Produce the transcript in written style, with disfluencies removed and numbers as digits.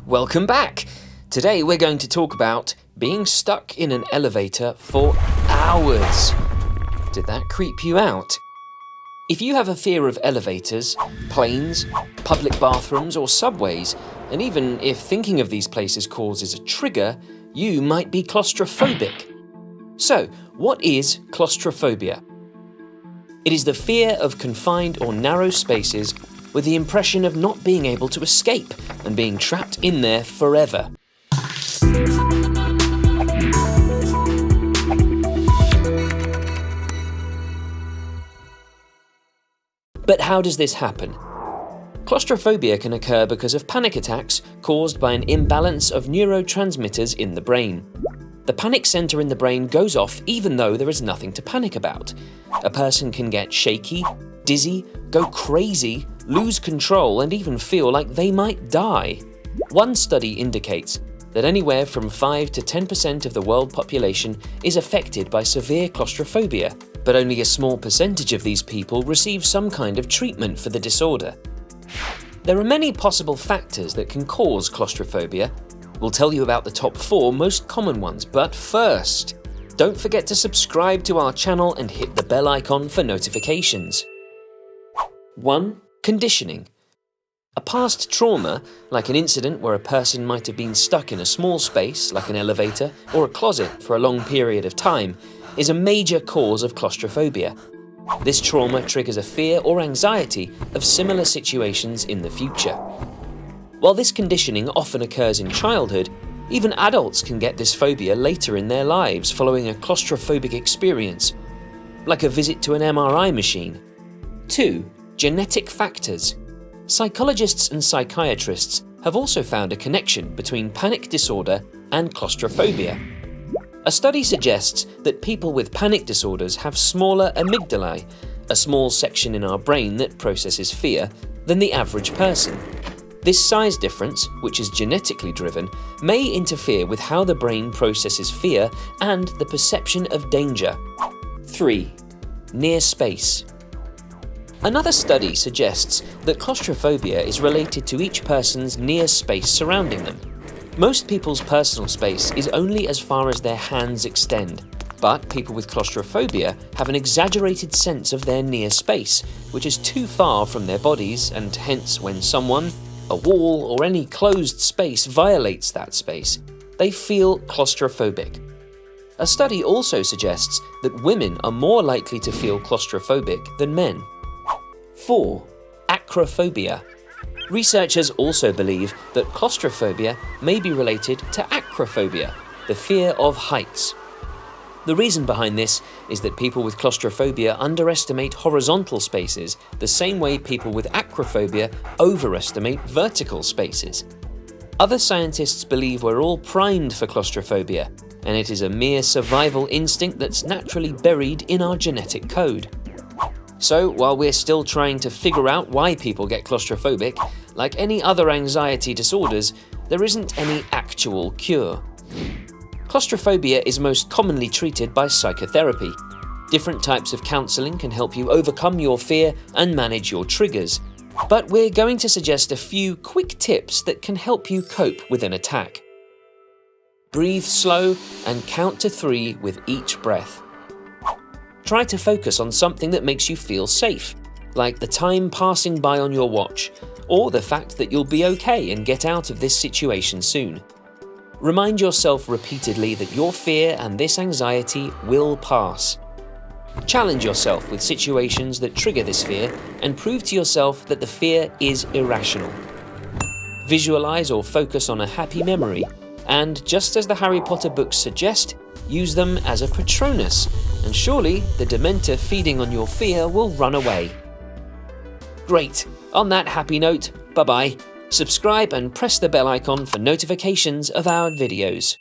Welcome back! Today we're going to talk about being stuck in an elevator for hours. Did that creep you out? If you have a fear of elevators, planes, public bathrooms or subways, and even if thinking of these places causes a trigger, you might be claustrophobic. So, what is claustrophobia? It is the fear of confined or narrow spaces with the impression of not being able to escape and being trapped in there forever. But how does this happen? Claustrophobia can occur because of panic attacks caused by an imbalance of neurotransmitters in the brain. The panic center in the brain goes off even though there is nothing to panic about. A person can get shaky, dizzy, go crazy, lose control, and even feel like they might die. One study indicates that anywhere from 5 to 10% of the world population is affected by severe claustrophobia, but only a small percentage of these people receive some kind of treatment for the disorder. There are many possible factors that can cause claustrophobia. We'll tell you about the top 4 most common ones, but first, don't forget to subscribe to our channel and hit the bell icon for notifications. 1. Conditioning. A past trauma, like an incident where a person might have been stuck in a small space, like an elevator or a closet for a long period of time, is a major cause of claustrophobia. This trauma triggers a fear or anxiety of similar situations in the future. While this conditioning often occurs in childhood, even adults can get this phobia later in their lives following a claustrophobic experience, like a visit to an MRI machine. 2. Genetic factors. Psychologists and psychiatrists have also found a connection between panic disorder and claustrophobia. A study suggests that people with panic disorders have smaller amygdalae, a small section in our brain that processes fear, than the average person. This size difference, which is genetically driven, may interfere with how the brain processes fear and the perception of danger. 3. Near space. Another study suggests that claustrophobia is related to each person's near space surrounding them. Most people's personal space is only as far as their hands extend, but people with claustrophobia have an exaggerated sense of their near space, which is too far from their bodies, and hence when someone, a wall, or any closed space violates that space, they feel claustrophobic. A study also suggests that women are more likely to feel claustrophobic than men. 4. Acrophobia. Researchers also believe that claustrophobia may be related to acrophobia, the fear of heights. The reason behind this is that people with claustrophobia underestimate horizontal spaces the same way people with acrophobia overestimate vertical spaces. Other scientists believe we're all primed for claustrophobia, and it is a mere survival instinct that's naturally buried in our genetic code. So, while we're still trying to figure out why people get claustrophobic, like any other anxiety disorders, there isn't any actual cure. Claustrophobia is most commonly treated by psychotherapy. Different types of counselling can help you overcome your fear and manage your triggers. But we're going to suggest a few quick tips that can help you cope with an attack. Breathe slow and count to 3 with each breath. Try to focus on something that makes you feel safe, like the time passing by on your watch, or the fact that you'll be okay and get out of this situation soon. Remind yourself repeatedly that your fear and this anxiety will pass. Challenge yourself with situations that trigger this fear and prove to yourself that the fear is irrational. Visualize or focus on a happy memory, and just as the Harry Potter books suggest, use them as a Patronus, and surely the Dementor feeding on your fear will run away. Great! On that happy note, bye-bye. Subscribe and press the bell icon for notifications of our videos.